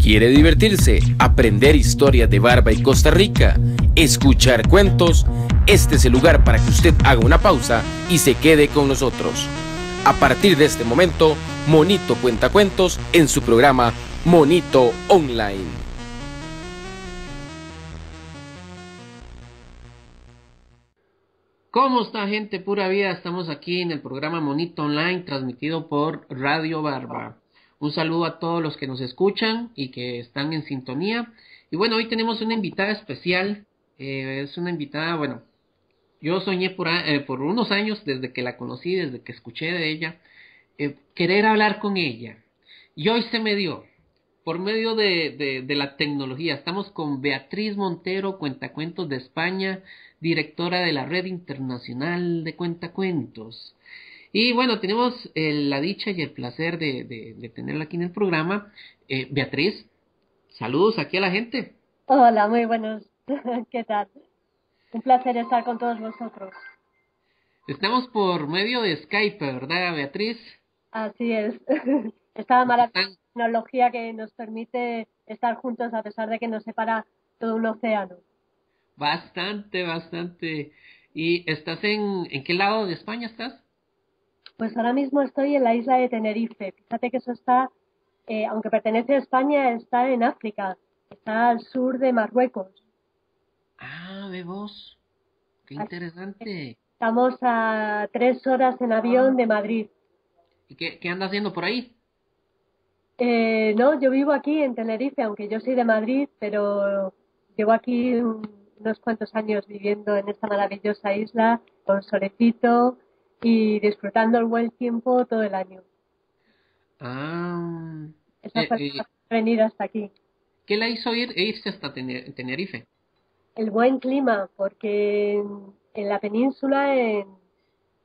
¿Quiere divertirse, aprender historias de Barba y Costa Rica, escuchar cuentos? Este es el lugar para que usted haga una pausa y se quede con nosotros. A partir de este momento, Monito cuenta cuentos en su programa Monito Online. ¿Cómo está, gente pura vida? Estamos aquí en el programa Monito Online, transmitido por Radio Barba. Un saludo a todos los que nos escuchan y que están en sintonía. Y bueno, hoy tenemos una invitada especial. Es una invitada, bueno, yo soñé por unos años, desde que la conocí, desde que escuché de ella, querer hablar con ella. Y hoy se me dio, por medio de la tecnología. Estamos con Beatriz Montero, cuentacuentos de España, directora de la Red Internacional de Cuentacuentos. Y bueno, tenemos la dicha y el placer de tenerla aquí en el programa. Beatriz, saludos aquí a la gente. Hola, muy buenos. ¿Qué tal? Un placer estar con todos vosotros. Estamos por medio de Skype, ¿verdad, Beatriz? Así es. Esta maravillosa tecnología que nos permite estar juntos a pesar de que nos separa todo un océano. Bastante. ¿Y estás en qué lado de España estás? Pues ahora mismo estoy en la isla de Tenerife. Fíjate que eso está, aunque pertenece a España, está en África. Está al sur de Marruecos. Ah, ve vos. Qué interesante. Estamos a 3 horas en avión de Madrid. ¿Y qué andas haciendo por ahí? No, yo vivo aquí en Tenerife, aunque yo soy de Madrid, pero llevo aquí unos cuantos años viviendo en esta maravillosa isla, con solecito y disfrutando el buen tiempo todo el año. Ah, Esa fue la razón de venir hasta aquí. ¿qué la hizo irse hasta Tenerife? El buen clima, porque en la península, en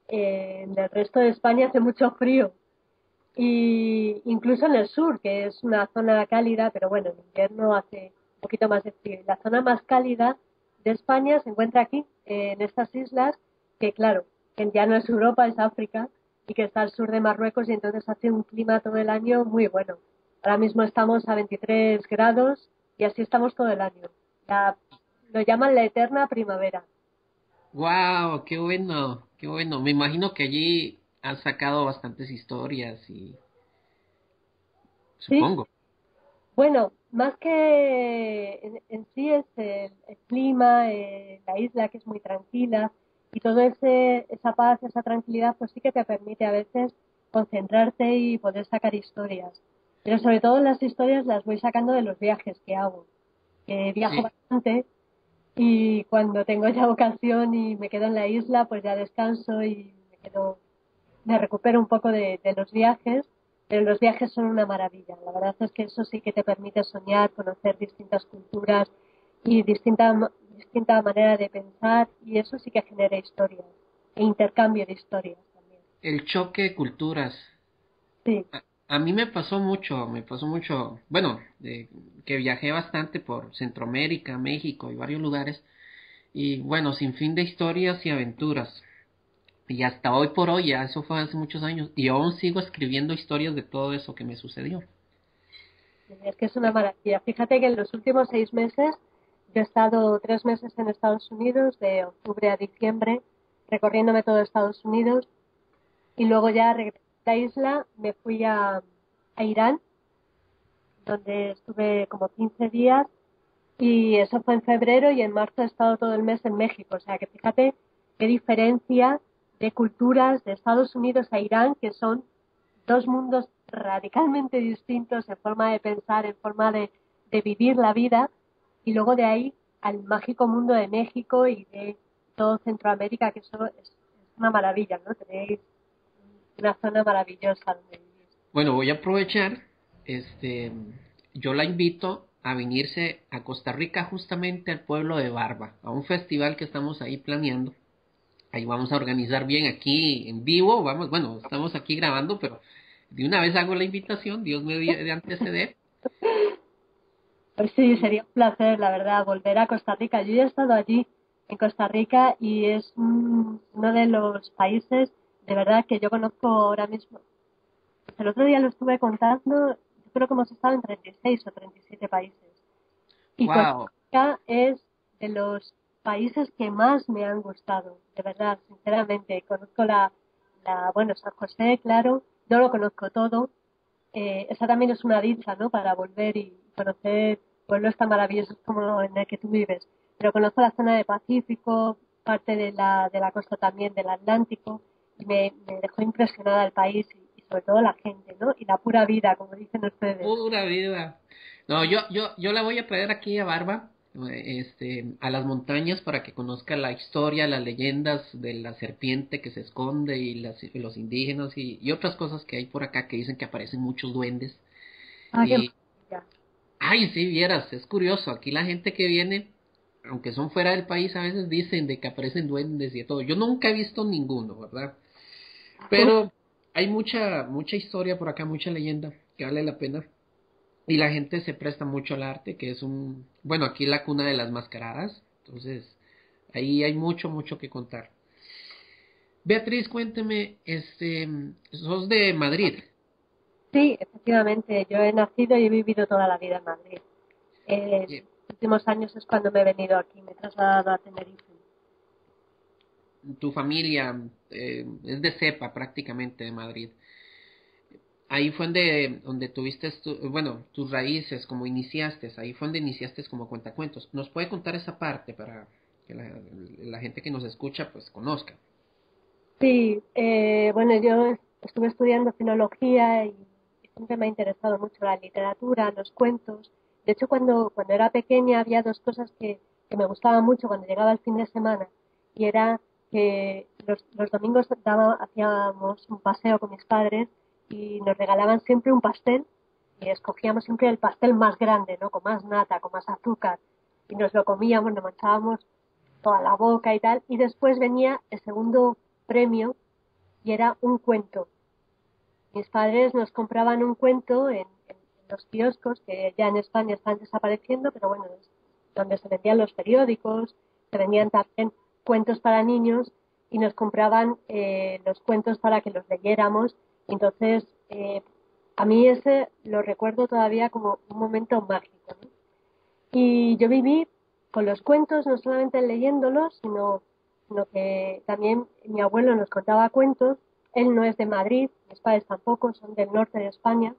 el resto de España hace mucho frío. Y incluso en el sur, que es una zona cálida, pero bueno, en invierno hace un poquito más de frío. La zona más cálida de España se encuentra aquí, en estas islas, que claro, que ya no es Europa, es África, y que está al sur de Marruecos, y entonces hace un clima todo el año muy bueno. Ahora mismo estamos a 23 grados y así estamos todo el año. Lo llaman la eterna primavera. Wow, qué bueno. Me imagino que allí han sacado bastantes historias y Sí, supongo. bueno, más que en sí es el clima, la isla que es muy tranquila y todo esa paz, esa tranquilidad, pues sí que te permite a veces concentrarte y poder sacar historias. Pero sobre todo las historias las voy sacando de los viajes que hago. Viajo Sí. bastante y cuando tengo ya ocasión y me quedo en la isla, pues ya descanso y me recupero un poco de los viajes, pero los viajes son una maravilla. La verdad es que eso sí que te permite soñar, conocer distintas culturas y distinta manera de pensar, y eso sí que genera historias e intercambio de historias también. El choque de culturas. Sí, A mí me pasó mucho, bueno, que viajé bastante por Centroamérica, México y varios lugares, y bueno, sin fin de historias y aventuras. Y hasta hoy por hoy, ya eso fue hace muchos años, y aún sigo escribiendo historias de todo eso que me sucedió. es que es una maravilla. Fíjate que en los últimos 6 meses yo he estado 3 meses en Estados Unidos, de octubre a diciembre, recorriéndome todo Estados Unidos. Y luego ya regresé a la isla, me fui a Irán, donde estuve como 15 días, y eso fue en febrero, y en marzo he estado todo el mes en México. O sea que fíjate qué diferencia de culturas de Estados Unidos a Irán, que son dos mundos radicalmente distintos en forma de pensar, en forma de vivir la vida, y luego de ahí al mágico mundo de México y de todo Centroamérica, que eso es una maravilla, ¿no? Tenéis una zona maravillosa donde vivir. Bueno, voy a aprovechar, este, yo la invito a venirse a Costa Rica, justamente al pueblo de Barba, a un festival que estamos ahí planeando. Ahí vamos a organizar bien aquí en vivo, vamos, bueno, estamos aquí grabando, pero de una vez hago la invitación, Dios me dio de anteceder. Pues sí, sería un placer, la verdad, volver a Costa Rica. Yo ya he estado allí, en Costa Rica, y es uno de los países, de verdad, que yo conozco ahora mismo. El otro día lo estuve contando, yo creo que hemos estado en 36 o 37 países. Y Costa Wow. Rica es de los países que más me han gustado, de verdad, sinceramente. Conozco bueno, San José, claro, no lo conozco todo. Esa también es una dicha, ¿no? Para volver y conocer pueblos tan maravillosos como en el que tú vives. Pero conozco la zona del Pacífico, parte de la costa también del Atlántico, y me dejó impresionada el país y sobre todo la gente, ¿no? Y la pura vida, como dicen ustedes. Pura vida. No, yo la voy a traer aquí a Barba, a las montañas para que conozca la historia, las leyendas de la serpiente que se esconde y los indígenas y otras cosas que hay por acá que dicen que aparecen muchos duendes. Ah, qué Y, maravilla. ay, sí, vieras, es curioso. Aquí la gente que viene, aunque son fuera del país, a veces dicen de que aparecen duendes y de todo. Yo nunca he visto ninguno, ¿verdad? Pero hay mucha historia por acá, mucha leyenda que vale la pena. Y la gente se presta mucho al arte, que es bueno, aquí la cuna de las mascaradas. Entonces, ahí hay mucho que contar. Beatriz, cuénteme, sos de Madrid. Sí, efectivamente, yo he nacido y he vivido toda la vida en Madrid. Eh, Los últimos años es cuando me he venido aquí, me he trasladado a Tenerife. Tu familia es de cepa prácticamente de Madrid. Ahí fue donde tuviste, bueno, tus raíces, como iniciaste, ahí fue donde iniciaste como cuentacuentos. ¿Nos puede contar esa parte para que la gente que nos escucha pues conozca? Sí, bueno, yo estuve estudiando filología y siempre me ha interesado mucho la literatura, los cuentos. De hecho, cuando era pequeña había dos cosas que me gustaban mucho cuando llegaba el fin de semana y era que los domingos hacíamos un paseo con mis padres y nos regalaban siempre un pastel y escogíamos siempre el pastel más grande, ¿no? Con más nata, con más azúcar y nos lo comíamos, nos manchábamos toda la boca y tal. Y después venía el segundo premio y era un cuento. Mis padres nos compraban un cuento en los kioscos que ya en España están desapareciendo, pero bueno, es donde se vendían los periódicos, se vendían también cuentos para niños y nos compraban los cuentos para que los leyéramos. Entonces, a mí ese lo recuerdo todavía como un momento mágico, ¿no? Y yo viví con los cuentos, no solamente leyéndolos, sino que también mi abuelo nos contaba cuentos. Él no es de Madrid, mis padres tampoco, son del norte de España.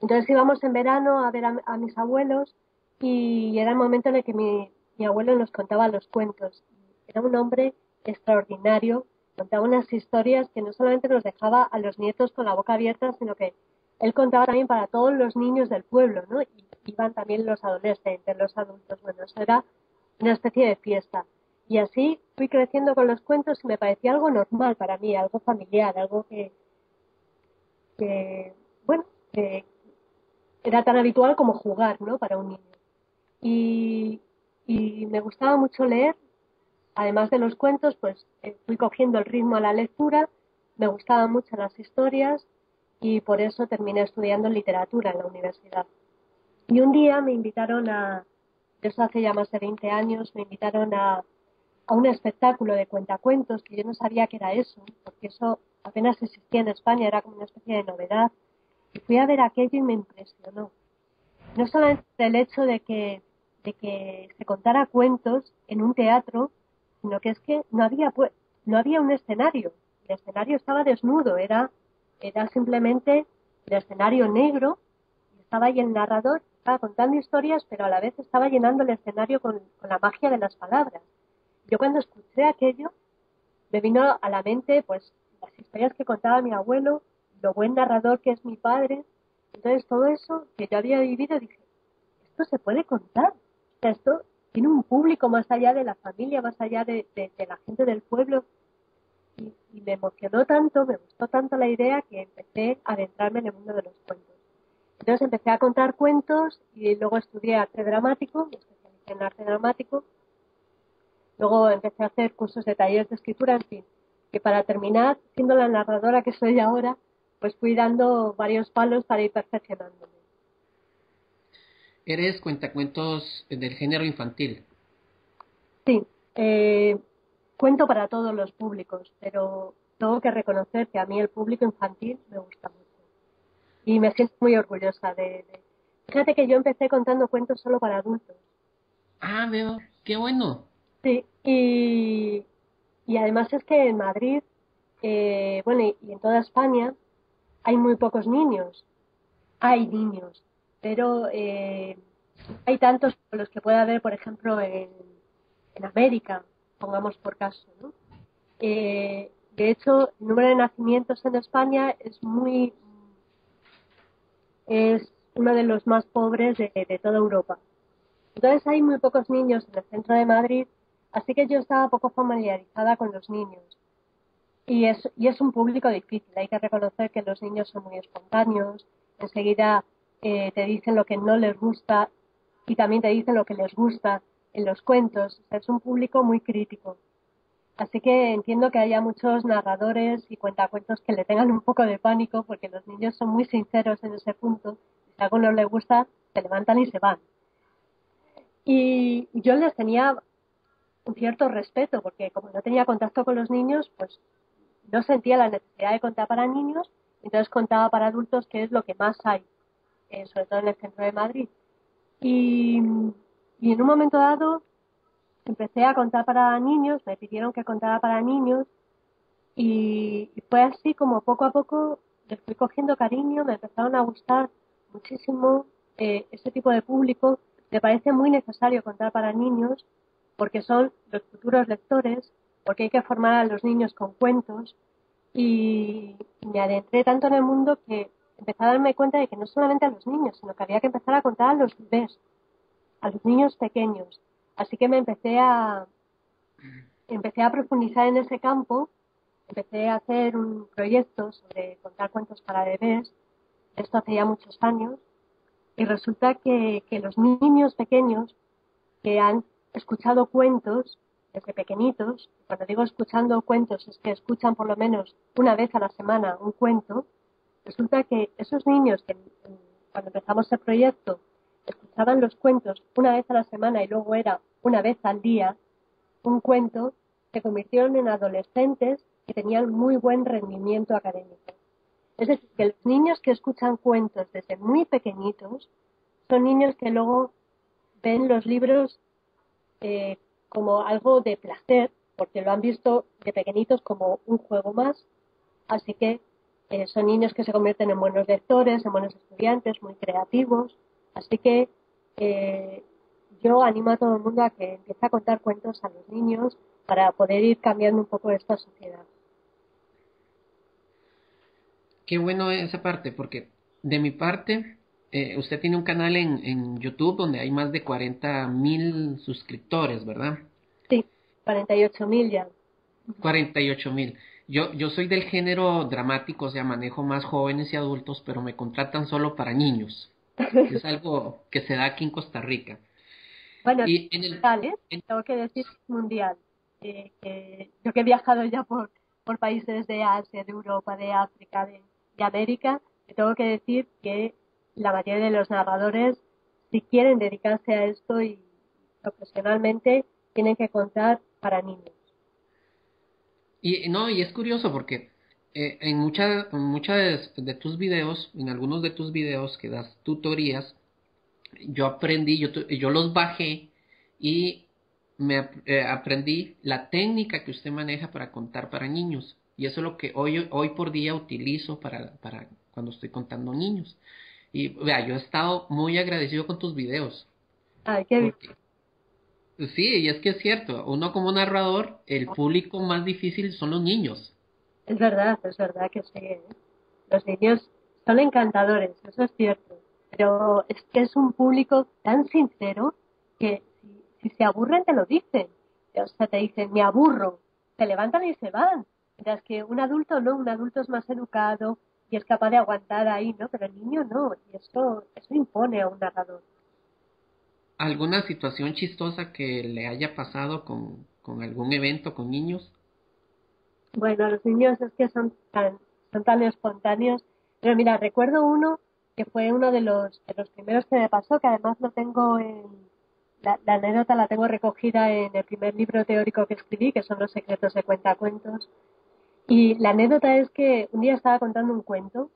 Entonces íbamos en verano a ver a mis abuelos y era el momento en el que mi abuelo nos contaba los cuentos. Era un hombre extraordinario, contaba unas historias que no solamente nos dejaba a los nietos con la boca abierta, sino que él contaba también para todos los niños del pueblo, ¿no? Y iban también los adolescentes, los adultos. Bueno, eso era una especie de fiesta. Y así fui creciendo con los cuentos y me parecía algo normal para mí, algo familiar, algo que bueno, que era tan habitual como jugar, ¿no? Para un niño. Y, y me gustaba mucho leer, además de los cuentos, pues fui cogiendo el ritmo a la lectura, me gustaban mucho las historias y por eso terminé estudiando literatura en la universidad. Y un día me invitaron eso hace ya más de 20 años, me invitaron a un espectáculo de cuentacuentos, que yo no sabía que era eso, porque eso apenas existía en España, era como una especie de novedad. Y fui a ver aquello y me impresionó. No solamente el hecho de que se contara cuentos en un teatro, sino que es que no había un escenario. El escenario estaba desnudo, era simplemente el escenario negro, y estaba ahí el narrador, estaba contando historias, pero a la vez estaba llenando el escenario con la magia de las palabras. Yo cuando escuché aquello, me vino a la mente pues las historias que contaba mi abuelo, lo buen narrador que es mi padre. Entonces todo eso que yo había vivido, dije, esto se puede contar. O sea, esto tiene un público más allá de la familia, más allá de la gente del pueblo. Y me emocionó tanto, me gustó tanto la idea que empecé a adentrarme en el mundo de los cuentos. Entonces empecé a contar cuentos y luego estudié arte dramático, me especialicé en arte dramático. Luego empecé a hacer cursos de talleres de escritura, en fin. Que para terminar, siendo la narradora que soy ahora, pues fui dando varios palos para ir perfeccionándome. Eres cuentacuentos del género infantil. Sí, cuento para todos los públicos, pero tengo que reconocer que a mí el público infantil me gusta mucho. Y me siento muy orgullosa Fíjate que yo empecé contando cuentos solo para adultos. Ah, veo, qué bueno. Sí, y además es que en Madrid, bueno, y en toda España hay muy pocos niños. Hay niños, pero hay tantos como los que puede haber, por ejemplo, en América, pongamos por caso, ¿no? De hecho, el número de nacimientos en España es uno de los más pobres de toda Europa. Entonces hay muy pocos niños en el centro de Madrid, así que yo estaba poco familiarizada con los niños. Y es un público difícil, hay que reconocer que los niños son muy espontáneos, enseguida te dicen lo que no les gusta y también te dicen lo que les gusta en los cuentos. O sea, es un público muy crítico. Así que entiendo que haya muchos narradores y cuentacuentos que le tengan un poco de pánico porque los niños son muy sinceros en ese punto. Si algo no les gusta, se levantan y se van. Y yo les tenía un cierto respeto porque como no tenía contacto con los niños, pues no sentía la necesidad de contar para niños, entonces contaba para adultos, que es lo que más hay, sobre todo en el centro de Madrid. Y en un momento dado empecé a contar para niños, me pidieron que contara para niños y fue así como poco a poco les fui cogiendo cariño, me empezaron a gustar muchísimo ese tipo de público. Me parece muy necesario contar para niños porque son los futuros lectores, porque hay que formar a los niños con cuentos y me adentré tanto en el mundo que empecé a darme cuenta de que no solamente a los niños, sino que había que empezar a contar a los bebés, a los niños pequeños. Así que empecé a profundizar en ese campo, empecé a hacer un proyecto sobre contar cuentos para bebés, esto hace ya muchos años, y resulta que los niños pequeños que han escuchado cuentos desde pequeñitos, cuando digo escuchando cuentos es que escuchan por lo menos una vez a la semana un cuento, resulta que esos niños que cuando empezamos el proyecto escuchaban los cuentos una vez a la semana y luego era una vez al día un cuento, se convirtieron en adolescentes que tenían muy buen rendimiento académico. Es decir, que los niños que escuchan cuentos desde muy pequeñitos son niños que luego ven los libros como algo de placer, porque lo han visto de pequeñitos como un juego más. Así que son niños que se convierten en buenos lectores, en buenos estudiantes, muy creativos. Así que yo animo a todo el mundo a que empiece a contar cuentos a los niños para poder ir cambiando un poco esta sociedad. Qué bueno esa parte, porque de mi parte, usted tiene un canal en YouTube donde hay más de 40.000 suscriptores, ¿verdad? Sí, 48.000 ya. 48.000. Yo soy del género dramático, o sea, manejo más jóvenes y adultos, pero me contratan solo para niños. Es algo que se da aquí en Costa Rica. Bueno, Y tengo que decir mundial. Yo que he viajado ya por países de Asia, de Europa, de África, de América, te tengo que decir que la mayoría de los narradores, si quieren dedicarse a esto y profesionalmente, tienen que contar para niños. no, y es curioso porque en muchas de tus videos, en algunos de tus videos que das tutorías, yo aprendí, yo los bajé y aprendí la técnica que usted maneja para contar para niños. Y eso es lo que hoy por día utilizo para cuando estoy contando niños. Y vea, yo he estado muy agradecido con tus videos. Ay, qué bien. Sí, y es que es cierto, uno como narrador, el público más difícil son los niños. Es verdad que sí. Los niños son encantadores, eso es cierto. Pero es que es un público tan sincero que si se aburren te lo dicen. O sea, te dicen, me aburro. Se levantan y se van. Mientras que un adulto no, un adulto es más educado y es capaz de aguantar ahí, ¿no? Pero el niño no. Y eso impone a un narrador. ¿Alguna situación chistosa que le haya pasado con algún evento con niños? Bueno, los niños es que son tan espontáneos. Pero mira, recuerdo uno que fue uno de los primeros que me pasó, que además lo tengo la anécdota la tengo recogida en el primer libro teórico que escribí, que son Los secretos de cuentacuentos. Y la anécdota es que un día estaba contando un cuento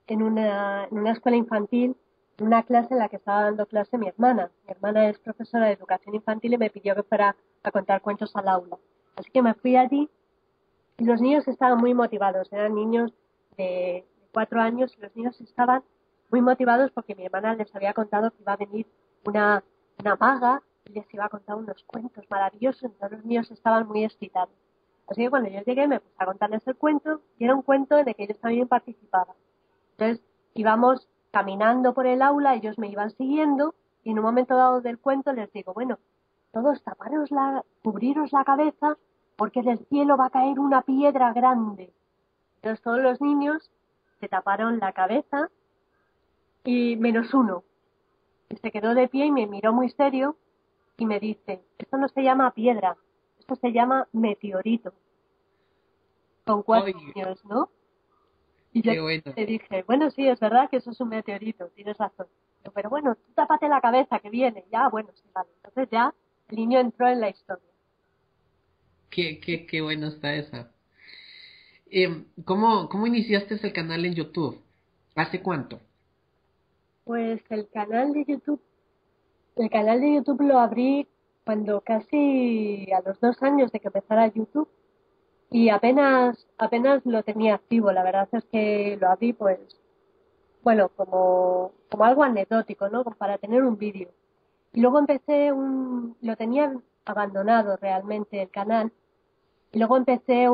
en una escuela infantil, en una clase en la que estaba dando clase mi hermana. Mi hermana es profesora de educación infantil y me pidió que fuera a contar cuentos al aula. Así que me fui allí y los niños estaban muy motivados. Eran niños de 4 años y los niños estaban muy motivados porque mi hermana les había contado que iba a venir una maga y les iba a contar unos cuentos maravillosos. Entonces los niños estaban muy excitados. Así que cuando yo llegué me puse a contarles el cuento y era un cuento en el que ellos también participaban. Entonces íbamos caminando por el aula, ellos me iban siguiendo y en un momento dado del cuento les digo, bueno, todos cubriros la cabeza porque del cielo va a caer una piedra grande. Entonces todos los niños se taparon la cabeza y menos uno. Y se quedó de pie y me miró muy serio y me dice, esto no se llama piedra, esto se llama meteorito. Con 4 años, ¿no? Y yo Qué bueno. le dije, bueno, sí, es verdad que eso es un meteorito, tienes razón. Pero bueno, tú tápate la cabeza que viene. Ya, bueno, sí, vale. Entonces ya el niño entró en la historia. Qué bueno está esa. ¿Cómo iniciaste el canal en YouTube? ¿Hace cuánto? Pues el canal de YouTube lo abrí cuando casi a los 2 años de que empezara YouTube y apenas lo tenía activo. La verdad es que lo abrí pues, bueno, como algo anecdótico, ¿no? Como para tener un vídeo. Y luego lo tenía abandonado realmente el canal. Y luego empecé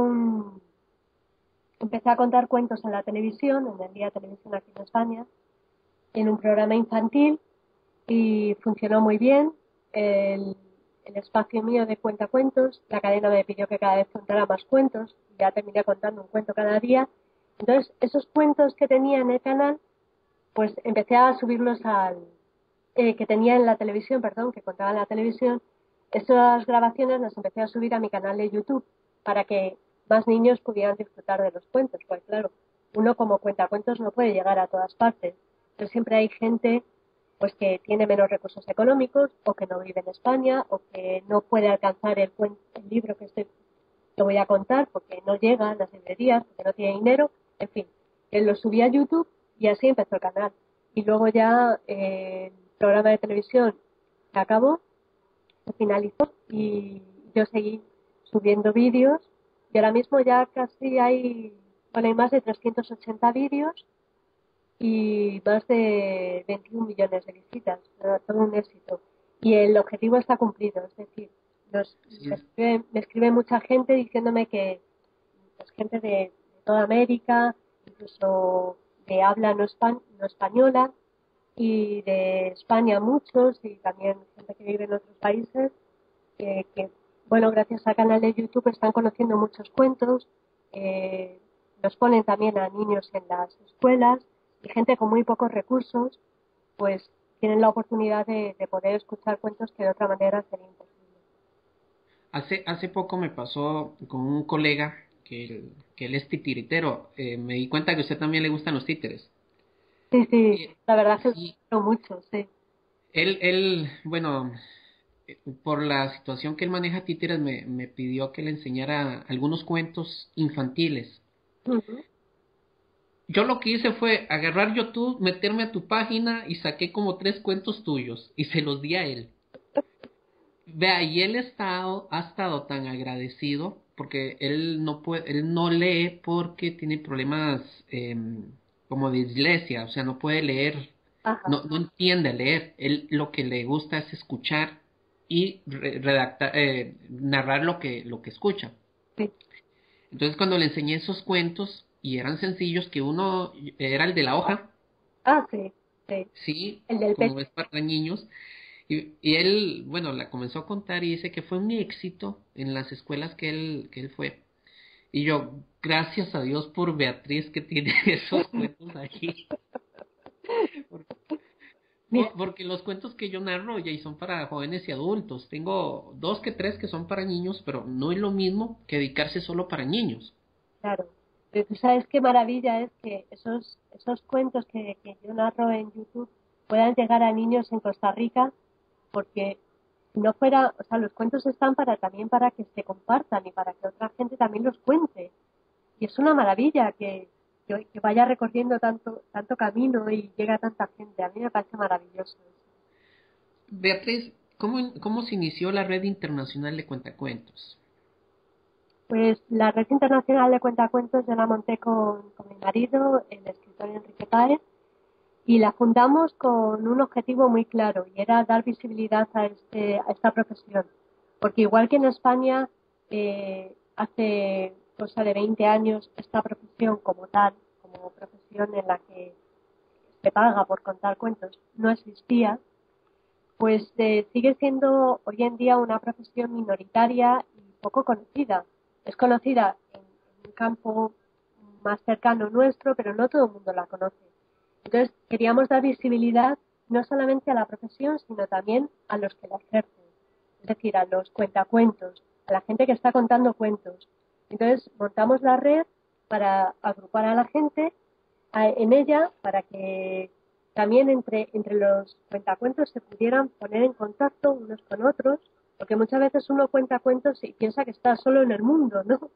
a contar cuentos en la televisión, en el día de televisión aquí en España, en un programa infantil y funcionó muy bien. El, el espacio mío de cuentacuentos, la cadena me pidió que cada vez contara más cuentos, ya terminé contando un cuento cada día. Entonces, esos cuentos que tenía en el canal, pues empecé a subirlos que tenía en la televisión, perdón, que contaba en la televisión, esas grabaciones las empecé a subir a mi canal de YouTube para que más niños pudieran disfrutar de los cuentos. Pues claro, uno como cuentacuentos no puede llegar a todas partes. Pero siempre hay gente pues que tiene menos recursos económicos o que no vive en España o que no puede alcanzar el libro que voy a contar porque no llega a las librerías, porque no tiene dinero. En fin, él lo subí a YouTube y así empezó el canal. Y luego ya el programa de televisión se acabó, se finalizó y yo seguí subiendo vídeos y ahora mismo ya casi hay más de 380 vídeos y más de 21 millones de visitas, todo un éxito. Y el objetivo está cumplido, es decir, Sí. me escribe mucha gente diciéndome que es gente de toda América, incluso de habla no española, y de España muchos, y también gente que vive en otros países, que, bueno, gracias al canal de YouTube están conociendo muchos cuentos, los ponen también a niños en las escuelas, y gente con muy pocos recursos, pues tienen la oportunidad de poder escuchar cuentos que de otra manera sería imposible. Hace poco me pasó con un colega que él es titiritero. Me di cuenta que a usted también le gustan los títeres. Sí, sí, Y, la verdad es que sí, lo mucho, sí. bueno, por la situación que él maneja títeres, me pidió que le enseñara algunos cuentos infantiles. Ujú. Yo lo que hice fue agarrar YouTube, meterme a tu página y saqué como 3 cuentos tuyos y se los di a él. Vea, y ha estado tan agradecido porque él no lee porque tiene problemas como de dislexia, o sea, no puede leer, Ajá, no entiende leer. Él lo que le gusta es escuchar y redactar, narrar lo que escucha. sí. Entonces, cuando le enseñé esos cuentos y eran sencillos, que uno era el de la hoja, Ah, sí, sí. sí, El del como pecho. es para niños. Y él, bueno, la comenzó a contar y dice que fue un éxito en las escuelas que él fue. Y yo, gracias a Dios por Beatriz que tiene esos cuentos allí. Mira, Porque los cuentos que yo narro ya son para jóvenes y adultos. Tengo 2 que 3 que son para niños, pero no es lo mismo que dedicarse solo para niños. claro. Pero tú sabes qué maravilla es que esos cuentos que yo narro en YouTube puedan llegar a niños en Costa Rica, porque si no fuera, o sea, los cuentos están también para que se compartan y para que otra gente también los cuente. es una maravilla que vaya recorriendo tanto camino y llega a tanta gente. A mí me parece maravilloso. Beatriz, ¿cómo se inició la Red Internacional de Cuentacuentos? Pues la Red Internacional de Cuentacuentos yo la monté con mi marido, el escritor Enrique Páez, y la fundamos con un objetivo muy claro, y era dar visibilidad a esta profesión. Porque igual que en España, hace cosa de 20 años, esta profesión como tal, como profesión en la que se paga por contar cuentos, no existía, pues sigue siendo hoy en día una profesión minoritaria y poco conocida. Es conocida en un campo más cercano nuestro, pero no todo el mundo la conoce. Entonces, queríamos dar visibilidad no solamente a la profesión, sino también a los que la ejercen, es decir, a los cuentacuentos, a la gente que está contando cuentos. Entonces, montamos la red para agrupar a la gente en ella, para que también entre los cuentacuentos se pudieran poner en contacto unos con otros, porque muchas veces uno cuenta cuentos y piensa que está solo en el mundo, ¿no?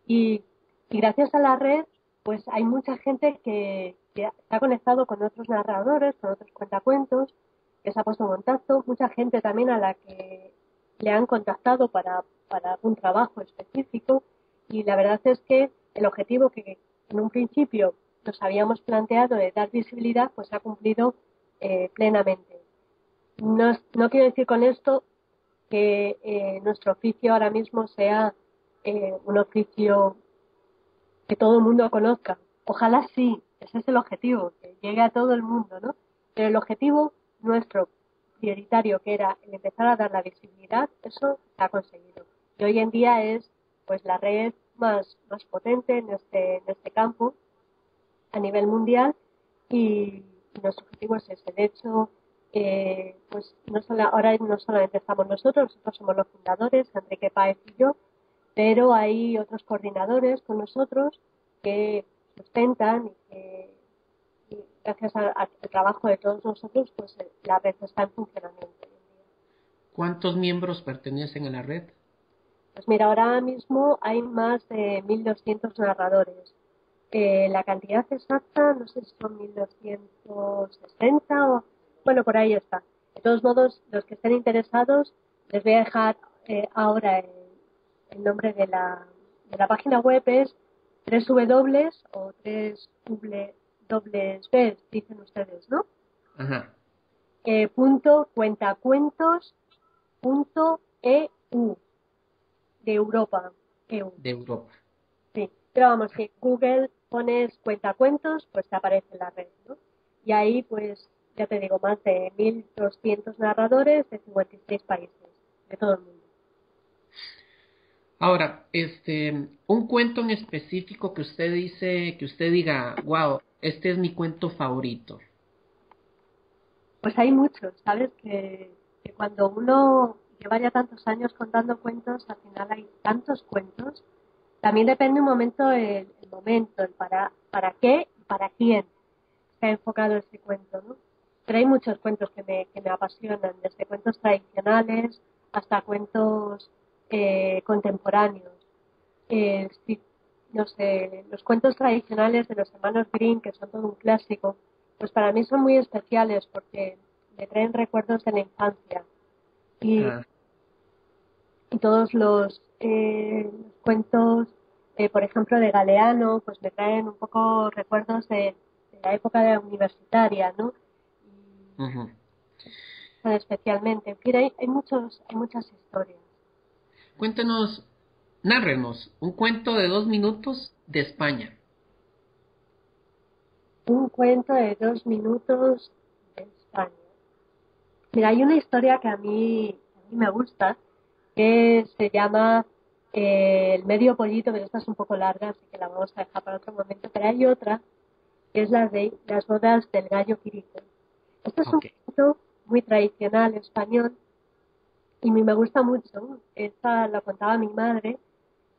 Y gracias a la red, pues hay mucha gente que está conectado con otros narradores, con otros cuentacuentos, que se ha puesto en contacto, mucha gente también a la que le han contactado para un trabajo específico, y la verdad es que el objetivo que en un principio nos habíamos planteado de dar visibilidad, pues se ha cumplido plenamente. No quiero decir con esto que nuestro oficio ahora mismo sea un oficio que todo el mundo conozca. Ojalá sí, ese es el objetivo, que llegue a todo el mundo, ¿no? Pero el objetivo nuestro prioritario, que era el empezar a dar la visibilidad, eso se ha conseguido. Y hoy en día es pues la red más potente en este campo a nivel mundial, y nuestro objetivo es ese. De hecho, pues ahora no solamente estamos nosotros somos los fundadores, Enrique Páez y yo, pero hay otros coordinadores con nosotros que sustentan y gracias al trabajo de todos nosotros, pues la red está en funcionamiento. ¿Cuántos miembros pertenecen a la red? Pues mira, ahora mismo hay más de 1.200 narradores. La cantidad exacta, no sé si son 1.260 o... Bueno, por ahí está. De todos modos, los que estén interesados, les voy a dejar ahora el nombre de la página web. Es www o 3W, dicen ustedes, ¿no? Ajá. .cuentacuentos.eu de Europa. EU. De Europa. Sí, pero vamos, si Google pones cuentacuentos, pues te aparece en la red, ¿no? Y ahí, pues, ya te digo, más de 1.200 narradores de 56 países, de todo el mundo. Ahora, un cuento en específico que usted diga, wow, este es mi cuento favorito. Pues hay muchos, ¿sabes? Que cuando uno lleva ya tantos años contando cuentos, al final hay tantos cuentos. También depende un momento el momento, el para qué y para quién se ha enfocado ese cuento, ¿no? Pero hay muchos cuentos que me apasionan, desde cuentos tradicionales hasta cuentos contemporáneos. Sí, no sé, los cuentos tradicionales de los hermanos Grimm, que son todo un clásico, pues para mí son muy especiales porque me traen recuerdos de la infancia. Y todos los cuentos, por ejemplo, de Galeano, pues me traen un poco recuerdos de la época universitaria, ¿no? Uh-huh. Especialmente. En fin, hay muchas historias. Cuéntenos, nárrenos un cuento de 2 minutos de España. Un cuento de 2 minutos de España. Mira, hay una historia que a mí me gusta, que se llama El medio pollito, pero esta es un poco larga, así que la vamos a dejar para otro momento. Pero hay otra, que es la de las bodas del gallo Quirico. Este es un cuento muy tradicional español y a mí me gusta mucho. Esta la contaba mi madre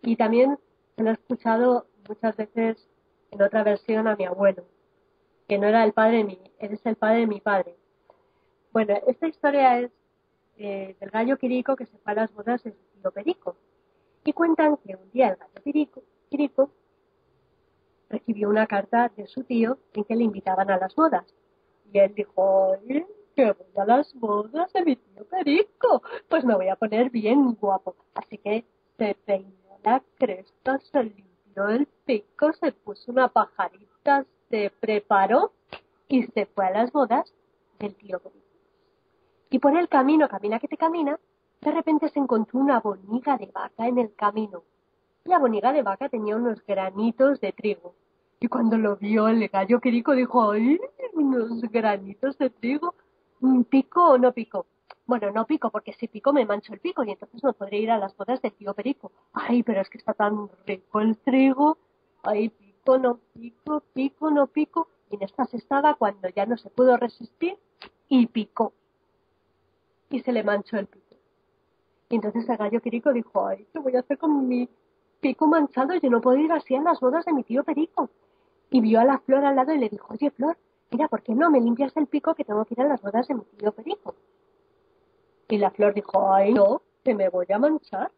y también se lo he escuchado muchas veces en otra versión a mi abuelo, que no era el padre de él es el padre de mi padre. Bueno, esta historia es del gallo Quirico que se fue a las bodas de su tío Perico. Y cuentan que un día el gallo Quirico recibió una carta de su tío en que le invitaban a las bodas. Y él dijo, ¡ay, que voy a las bodas de mi tío Perico! Pues me voy a poner bien guapo. Así que se peinó la cresta, se limpió el pico, se puso una pajarita, se preparó y se fue a las bodas del tío Perico. Y por el camino, camina que te camina, de repente se encontró una bonica de vaca en el camino. La bonica de vaca tenía unos granitos de trigo. Y cuando lo vio el gallo Quirico dijo, ¡ay, unos granitos de trigo! ¿Pico o no pico? Bueno, no pico, porque si pico me mancho el pico y entonces no podré ir a las bodas del tío Perico. ¡Ay, pero es que está tan rico el trigo! ¡Ay, pico, no pico, pico, no pico! Y en estas estaba cuando ya no se pudo resistir y picó. Y se le manchó el pico. Y entonces el gallo Quirico dijo, ¡ay, qué voy a hacer con mi pico manchado! Yo no puedo ir así a las bodas de mi tío Perico. Y vio a la Flor al lado y le dijo, oye, Flor, mira, ¿por qué no me limpias el pico que tengo que ir a las bodas de mi tío Perico? Y la Flor dijo, ay, no, que me voy a manchar.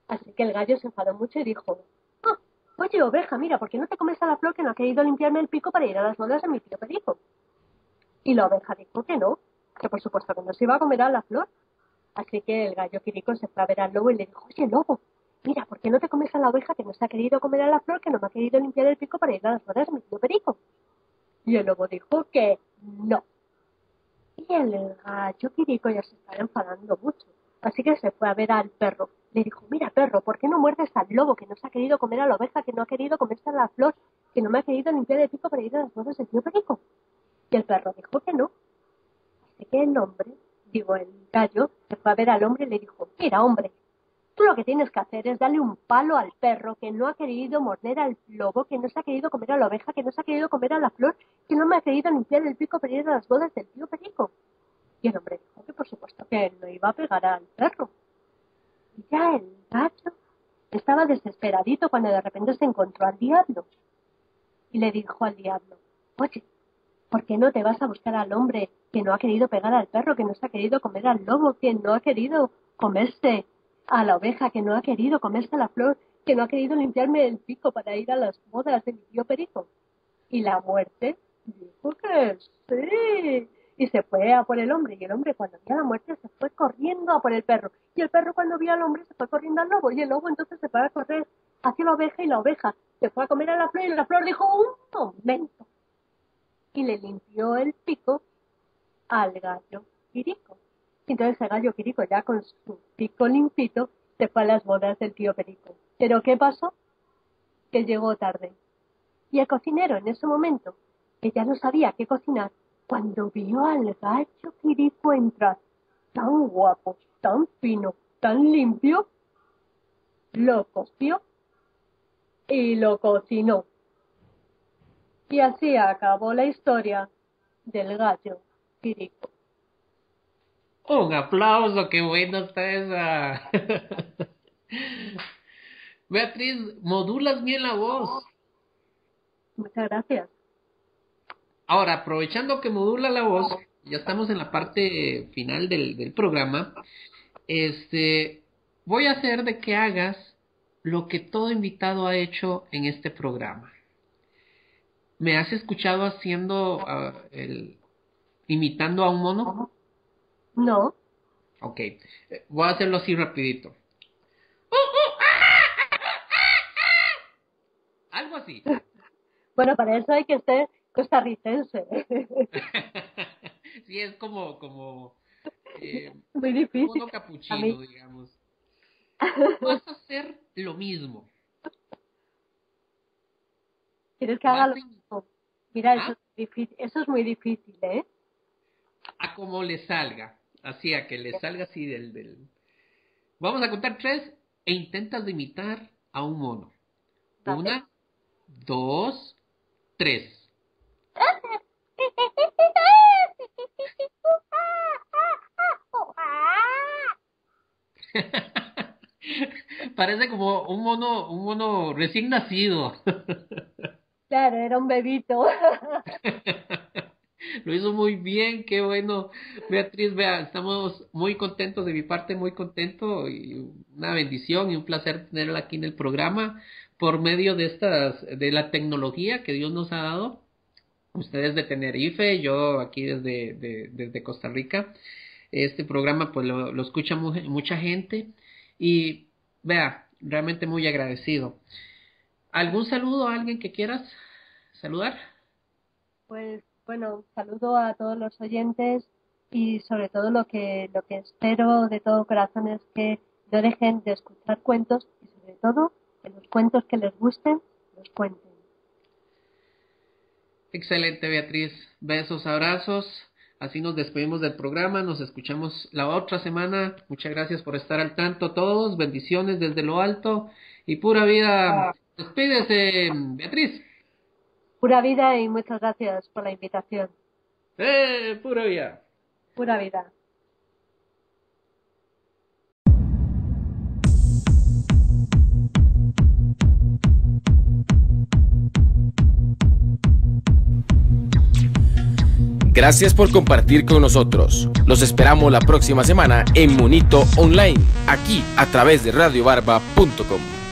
Así que el gallo se enfadó mucho y dijo, ah, oye, oveja, mira, ¿por qué no te comes a la Flor que no ha querido limpiarme el pico para ir a las bodas de mi tío Perico? Y la oveja dijo que no, que por supuesto que no se iba a comer a la Flor. Así que el gallo Quirico se fue a ver al lobo y le dijo, oye, lobo, mira, ¿por qué no te comes a la oveja que no se ha querido comer a la Flor que no me ha querido limpiar el pico para ir a las bodas de mi tío Perico? Y el lobo dijo que no. Y el gallo Quirico ya se estaba enfadando mucho. Así que se fue a ver al perro. Le dijo, mira, perro, ¿por qué no muerdes al lobo que no se ha querido comer a la oveja, que no ha querido comerse a la Flor, que no me ha querido limpiar el pico para ir a las bodas del tío Perico? Y el perro dijo que no. Así que el gallo, se fue a ver al hombre y le dijo, mira, hombre, tú lo que tienes que hacer es darle un palo al perro que no ha querido morder al lobo, que no se ha querido comer a la oveja, que no se ha querido comer a la Flor, que no me ha querido limpiar el pico para ir a las bodas del tío Perico. Y el hombre dijo que por supuesto que él no iba a pegar al perro. Y ya el gallo estaba desesperadito cuando de repente se encontró al diablo. Y le dijo al diablo, oye, ¿por qué no te vas a buscar al hombre que no ha querido pegar al perro, que no se ha querido comer al lobo, que no ha querido comerse a la oveja, que no ha querido comerse a la Flor, que no ha querido limpiarme el pico para ir a las bodas de mi tío Perico? Y la muerte dijo que sí. Y se fue a por el hombre. Y el hombre, cuando vio a la muerte, se fue corriendo a por el perro. Y el perro, cuando vio al hombre, se fue corriendo al lobo. Y el lobo entonces se fue a correr hacia la oveja. Y la oveja se fue a comer a la Flor. Y la Flor dijo, un momento. Y le limpió el pico al gallo Quirico. Y entonces el gallo Quirico, ya con su pico limpito, se fue a las bodas del tío Perico. ¿Pero qué pasó? Que llegó tarde. Y el cocinero, en ese momento, que ya no sabía qué cocinar, cuando vio al gallo Quirico entrar, tan guapo, tan fino, tan limpio, lo cogió y lo cocinó. Y así acabó la historia del gallo Quirico. Un aplauso, qué buena está esa. Beatriz, modulas bien la voz. Muchas gracias. Ahora, aprovechando que modula la voz, ya estamos en la parte final del programa. Voy a hacer de que hagas lo que todo invitado ha hecho en este programa. ¿Me has escuchado haciendo imitando a un mono? No. Ok, voy a hacerlo así rapidito. Algo así. Bueno, para eso hay que ser costarricense. Sí, es como Muy difícil. mono capuchino, digamos. Vas a hacer lo mismo. ¿Quieres que haga lo mismo? Mira, eso es muy difícil, ¿eh? A como le salga. Así, a que le salga así del... Vamos a contar 3 e intentas de imitar a un mono. Vale. 1, 2, 3. Parece como un mono recién nacido. Claro, era un bebito. Lo hizo muy bien, qué bueno. Beatriz, vea, estamos muy contentos, de mi parte muy contento, y una bendición y un placer tenerla aquí en el programa por medio de la tecnología que Dios nos ha dado. Ustedes de Tenerife, yo aquí desde Costa Rica. Este programa pues lo escucha mucha gente y vea, realmente muy agradecido. ¿Algún saludo a alguien que quieras saludar? Pues bueno, saludo a todos los oyentes y sobre todo lo que espero de todo corazón es que no dejen de escuchar cuentos y sobre todo que los cuentos que les gusten los cuenten. Excelente, Beatriz. Besos, abrazos. Así nos despedimos del programa. Nos escuchamos la otra semana. Muchas gracias por estar al tanto todos. Bendiciones desde lo alto y pura vida. Despídese, Beatriz. Pura vida y muchas gracias por la invitación. Pura vida. Pura vida. Gracias por compartir con nosotros. Los esperamos la próxima semana en Monito Online, aquí a través de radiobarba.com.